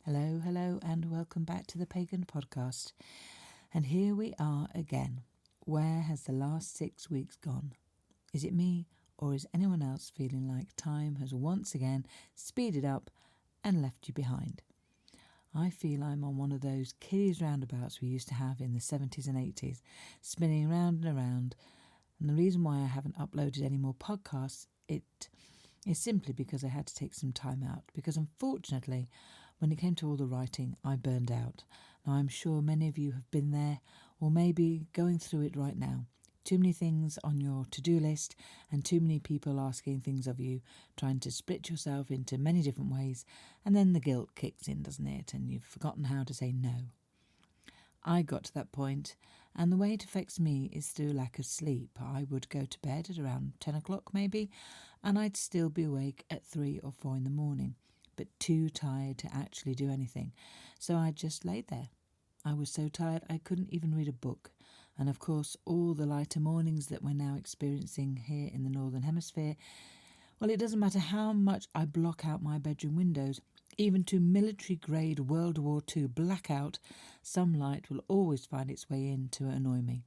Hello, hello, and welcome back to the Pagan Podcast. And here we are again. Where has the last 6 weeks gone? Is it me, or is anyone else feeling like time has once again speeded up and left you behind? I feel I'm on one of those kiddies roundabouts we used to have in the 70s and 80s, spinning round and around. And the reason why I haven't uploaded any more podcasts, it is simply because I had to take some time out, because unfortunately, when it came to all the writing, I burned out. Now, I'm sure many of you have been there or maybe going through it right now. Too many things on your to-do list and too many people asking things of you, trying to split yourself into many different ways, and then the guilt kicks in, doesn't it? And you've forgotten how to say no. I got to that point, and the way it affects me is through lack of sleep. I would go to bed at around 10 o'clock maybe, and I'd still be awake at 3 or 4 in the morning, but too tired to actually do anything. So I just laid there. I was so tired I couldn't even read a book. And of course, all the lighter mornings that we're now experiencing here in the Northern Hemisphere, well, it doesn't matter how much I block out my bedroom windows, even to military-grade World War II blackout, some light will always find its way in to annoy me.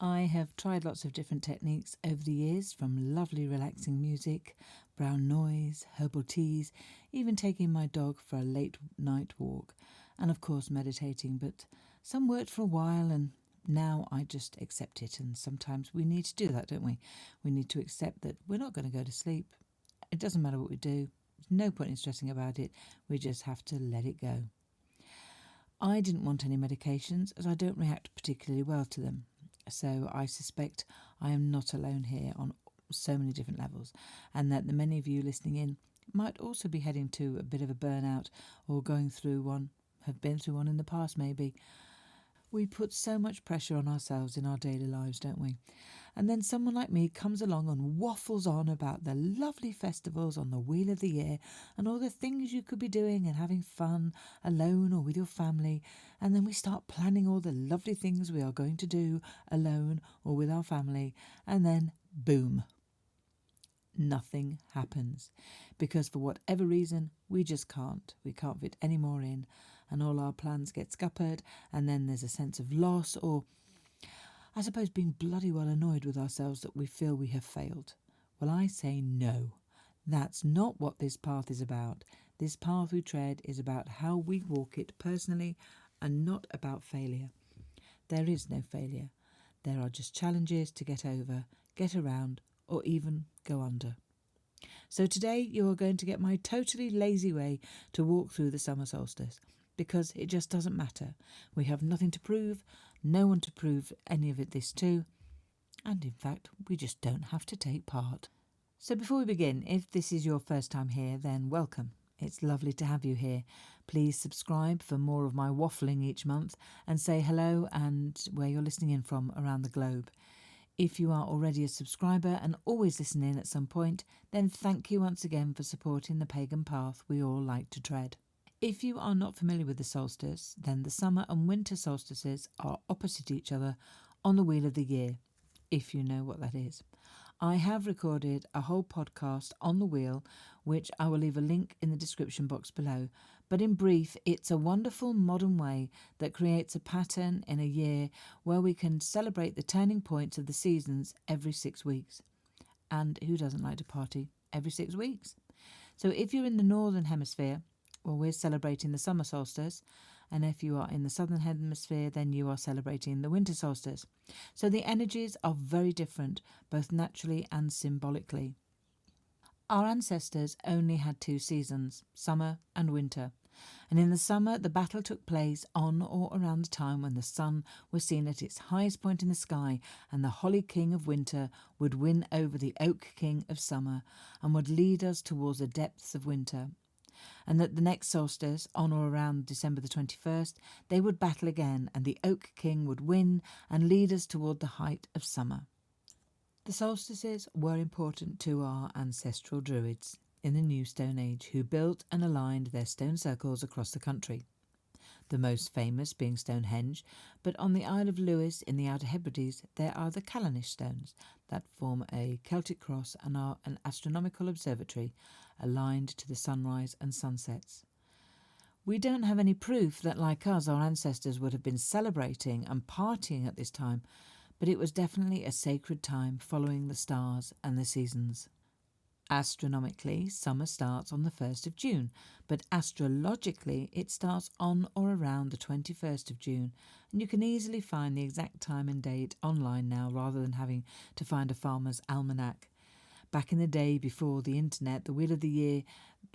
I have tried lots of different techniques over the years, from lovely relaxing music, brown noise, herbal teas, even taking my dog for a late night walk, and of course meditating, but some worked for a while and now I just accept it, and sometimes we need to do that, don't we? We need to accept that we're not going to go to sleep. It doesn't matter what we do. There's no point in stressing about it. We just have to let it go. I didn't want any medications as I don't react particularly well to them. So I suspect I am not alone here on so many different levels, and that the many of you listening in might also be heading to a bit of a burnout or going through one, have been through one in the past maybe. We put so much pressure on ourselves in our daily lives, don't we? And then someone like me comes along and waffles on about the lovely festivals on the Wheel of the Year and all the things you could be doing and having fun alone or with your family. And then we start planning all the lovely things we are going to do alone or with our family. And then, boom, nothing happens. Because for whatever reason, we just can't. We can't fit any more in. And all our plans get scuppered. And then there's a sense of loss, or I suppose being bloody well annoyed with ourselves that we feel we have failed. Well, I say no. That's not what this path is about. This path we tread is about how we walk it personally and not about failure. There is no failure. There are just challenges to get over, get around, or even go under. So today you are going to get my totally lazy way to walk through the summer solstice, because it just doesn't matter. We have nothing to prove, no one to prove any of this to, and in fact, we just don't have to take part. So before we begin, if this is your first time here, then welcome. It's lovely to have you here. Please subscribe for more of my waffling each month and say hello and where you're listening in from around the globe. If you are already a subscriber and always listen in at some point, then thank you once again for supporting the pagan path we all like to tread. If you are not familiar with the solstice, then the summer and winter solstices are opposite each other on the Wheel of the Year, if you know what that is. I have recorded a whole podcast on the wheel, which I will leave a link in the description box below. But in brief, it's a wonderful modern way that creates a pattern in a year where we can celebrate the turning points of the seasons every 6 weeks. And who doesn't like to party every 6 weeks? So if you're in the Northern Hemisphere, well, we're celebrating the summer solstice, and if you are in the southern hemisphere, then you are celebrating the winter solstice. So the energies are very different, both naturally and symbolically. Our ancestors only had 2 seasons, summer and winter. And in the summer, the battle took place on or around the time when the sun was seen at its highest point in the sky, and the holly king of winter would win over the oak king of summer and would lead us towards the depths of winter. And that the next solstice, on or around December the 21st, they would battle again, and the Oak King would win and lead us toward the height of summer. The solstices were important to our ancestral Druids in the New Stone Age, who built and aligned their stone circles across the country. The most famous being Stonehenge, but on the Isle of Lewis in the Outer Hebrides there are the Callanish stones that form a Celtic cross and are an astronomical observatory aligned to the sunrise and sunsets. We don't have any proof that, like us, our ancestors would have been celebrating and partying at this time, but it was definitely a sacred time following the stars and the seasons. Astronomically, summer starts on the 1st of June, but astrologically it starts on or around the 21st of June, and you can easily find the exact time and date online now rather than having to find a farmer's almanac. Back in the day before the internet, the Wheel of the Year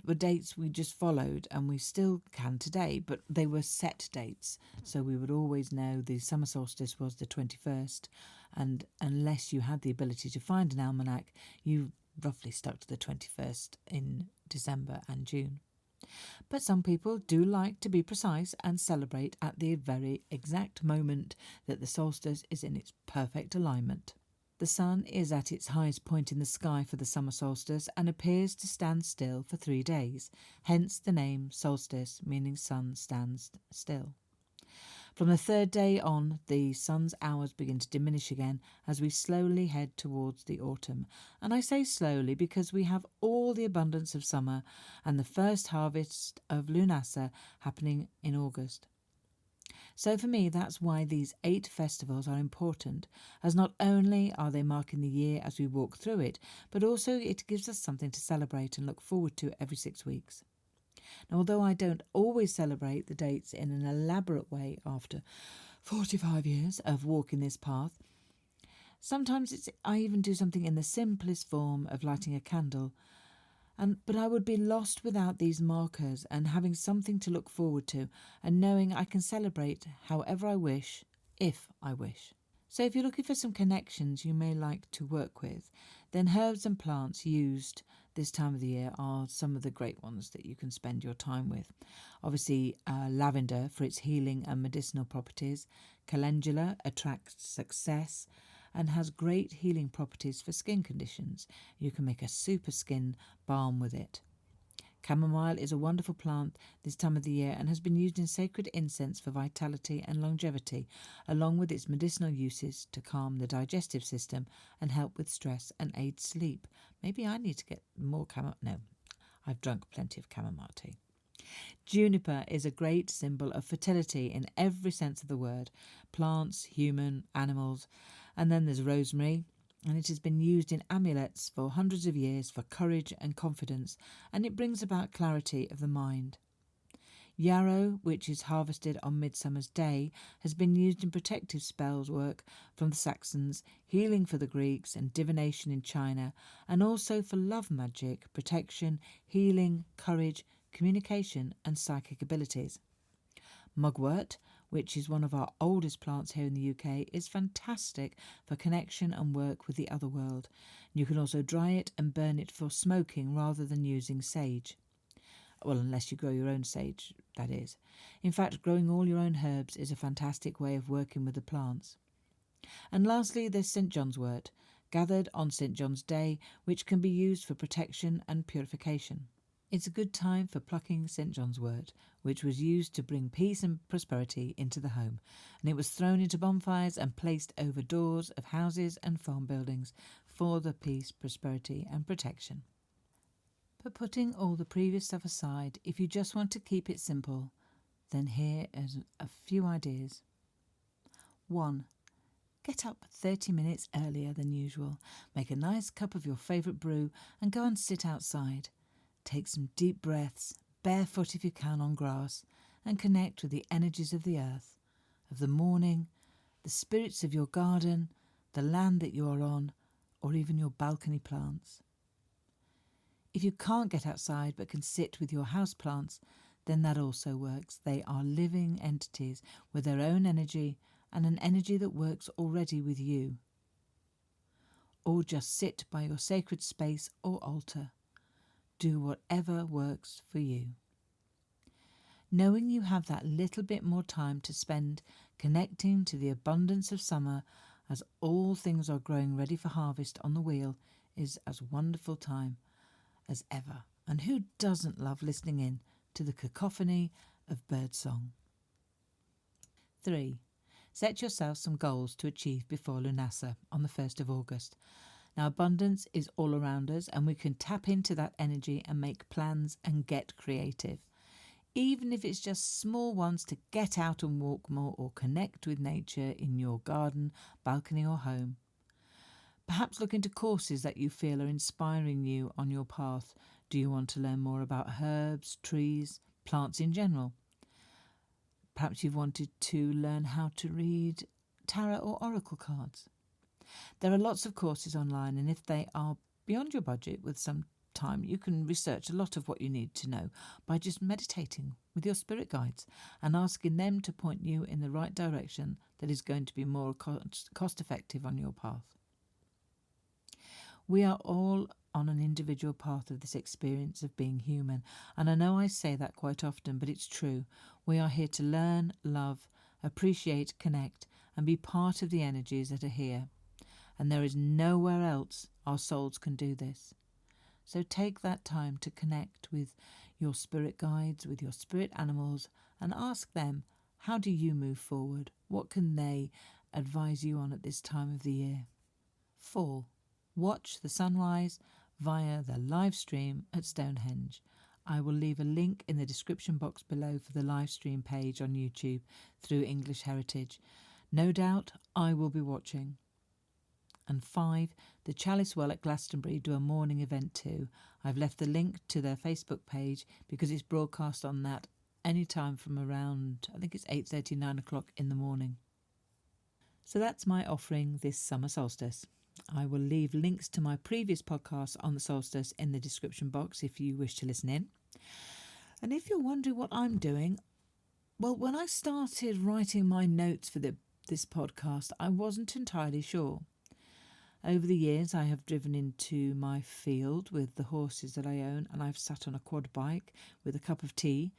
were dates we just followed, and we still can today, but they were set dates, so we would always know the summer solstice was the 21st, and unless you had the ability to find an almanac, you roughly stuck to the 21st in December and June. But some people do like to be precise and celebrate at the very exact moment that the solstice is in its perfect alignment. The sun is at its highest point in the sky for the summer solstice and appears to stand still for 3 days, hence the name solstice, meaning sun stands still. From the 3rd day on, the sun's hours begin to diminish again as we slowly head towards the autumn. And I say slowly because we have all the abundance of summer and the first harvest of Lunasa happening in August. So for me, that's why these 8 festivals are important, as not only are they marking the year as we walk through it, but also it gives us something to celebrate and look forward to every 6 weeks. Now, although I don't always celebrate the dates in an elaborate way after 45 years of walking this path, sometimes I even do something in the simplest form of lighting a candle. But I would be lost without these markers and having something to look forward to and knowing I can celebrate however I wish, if I wish. So if you're looking for some connections you may like to work with, then herbs and plants used this time of the year are some of the great ones that you can spend your time with. Obviously, lavender for its healing and medicinal properties. Calendula attracts success and has great healing properties for skin conditions. You can make a super skin balm with it. Chamomile is a wonderful plant this time of the year and has been used in sacred incense for vitality and longevity, along with its medicinal uses to calm the digestive system and help with stress and aid sleep. Maybe I need to get more chamomile. No, I've drunk plenty of chamomile tea. Juniper is a great symbol of fertility in every sense of the word. Plants, human, animals. And then there's rosemary, and it has been used in amulets for hundreds of years for courage and confidence, and it brings about clarity of the mind. Yarrow, which is harvested on Midsummer's Day, has been used in protective spells work from the Saxons, healing for the Greeks and divination in China, and also for love magic, protection, healing, courage, communication and psychic abilities. Mugwort, which is one of our oldest plants here in the UK, is fantastic for connection and work with the other world. You can also dry it and burn it for smoking rather than using sage. Well, unless you grow your own sage, that is. In fact, growing all your own herbs is a fantastic way of working with the plants. And lastly, there's St. John's wort, gathered on St. John's Day, which can be used for protection and purification. It's a good time for plucking St. John's wort, which was used to bring peace and prosperity into the home, and it was thrown into bonfires and placed over doors of houses and farm buildings for the peace, prosperity and protection. But putting all the previous stuff aside, if you just want to keep it simple, then here is a few ideas. 1. Get up 30 minutes earlier than usual, make a nice cup of your favourite brew and go and sit outside. Take some deep breaths, barefoot if you can on grass, and connect with the energies of the earth, of the morning, the spirits of your garden, the land that you are on, or even your balcony plants. If you can't get outside but can sit with your house plants, then that also works. They are living entities with their own energy and an energy that works already with you. Or just sit by your sacred space or altar. Do whatever works for you. Knowing you have that little bit more time to spend connecting to the abundance of summer as all things are growing ready for harvest on the wheel is as wonderful time as ever. And who doesn't love listening in to the cacophony of birdsong? 3. Set yourself some goals to achieve before Lunasa on the 1st of August. Now, abundance is all around us and we can tap into that energy and make plans and get creative. even if it's just small ones to get out and walk more or connect with nature in your garden, balcony or home. Perhaps look into courses that you feel are inspiring you on your path. Do you want to learn more about herbs, trees, plants in general? Perhaps you've wanted to learn how to read tarot or oracle cards. There are lots of courses online, and if they are beyond your budget with some time, you can research a lot of what you need to know by just meditating with your spirit guides and asking them to point you in the right direction that is going to be more cost effective on your path. We are all on an individual path of this experience of being human, and I know I say that quite often, but it's true. We are here to learn, love, appreciate, connect, and be part of the energies that are here. And there is nowhere else our souls can do this. So take that time to connect with your spirit guides, with your spirit animals, and ask them, how do you move forward? What can they advise you on at this time of the year? 4. Watch the sunrise via the live stream at Stonehenge. I will leave a link in the description box below for the live stream page on YouTube through English Heritage. No doubt I will be watching. And 5, the Chalice Well at Glastonbury do a morning event too. I've left the link to their Facebook page because it's broadcast on that any time from around, I think it's 8:30, 9 o'clock in the morning. So that's my offering this summer solstice. I will leave links to my previous podcasts on the solstice in the description box if you wish to listen in. And if you're wondering what I'm doing, well, when I started writing my notes for this podcast, I wasn't entirely sure. Over the years, I have driven into my field with the horses that I own, and I've sat on a quad bike with a cup of tea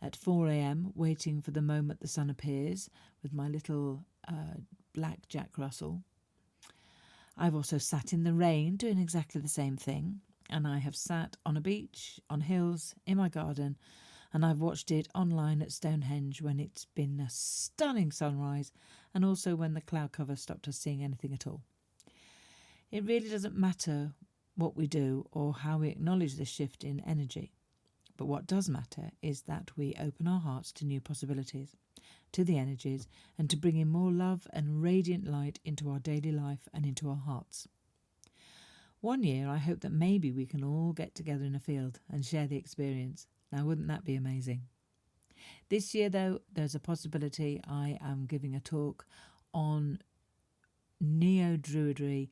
at 4 a.m, waiting for the moment the sun appears with my little black Jack Russell. I've also sat in the rain doing exactly the same thing, and I have sat on a beach, on hills, in my garden, and I've watched it online at Stonehenge when it's been a stunning sunrise, and also when the cloud cover stopped us seeing anything at all. It really doesn't matter what we do or how we acknowledge this shift in energy. But what does matter is that we open our hearts to new possibilities, to the energies, and to bring in more love and radiant light into our daily life and into our hearts. One year, I hope that maybe we can all get together in a field and share the experience. Now, wouldn't that be amazing? This year, though, there's a possibility I am giving a talk on neo-Druidry,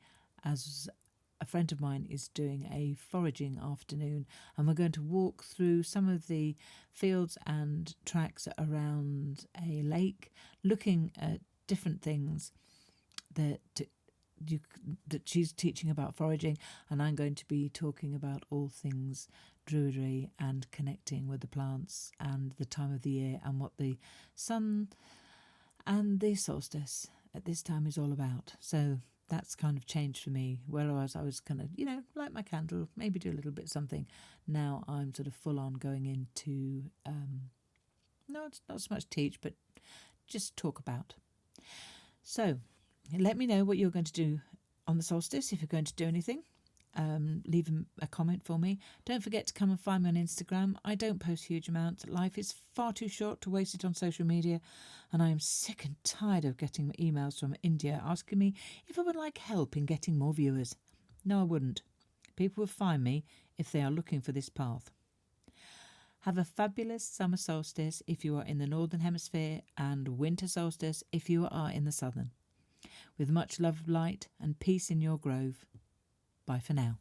as a friend of mine is doing a foraging afternoon, and we're going to walk through some of the fields and tracks around a lake, looking at different things that she's teaching about foraging, and I'm going to be talking about all things Druidry and connecting with the plants and the time of the year and what the sun and the solstice at this time is all about. So that's kind of changed for me. Whereas I was kind of, light my candle, maybe do a little bit something. Now I'm sort of full on going into, no, it's not so much teach, but just talk about. So let me know what you're going to do on the solstice, if you're going to do anything. Leave a comment for me. Don't forget to come and find me on Instagram. I don't post huge amounts. Life is far too short to waste it on social media, and I am sick and tired of getting emails from India asking me if I would like help in getting more viewers. No, I wouldn't. People will find me if they are looking for this path. Have a fabulous summer solstice if you are in the northern hemisphere, and winter solstice if you are in the southern. With much love, light and peace in your grove. Bye for now.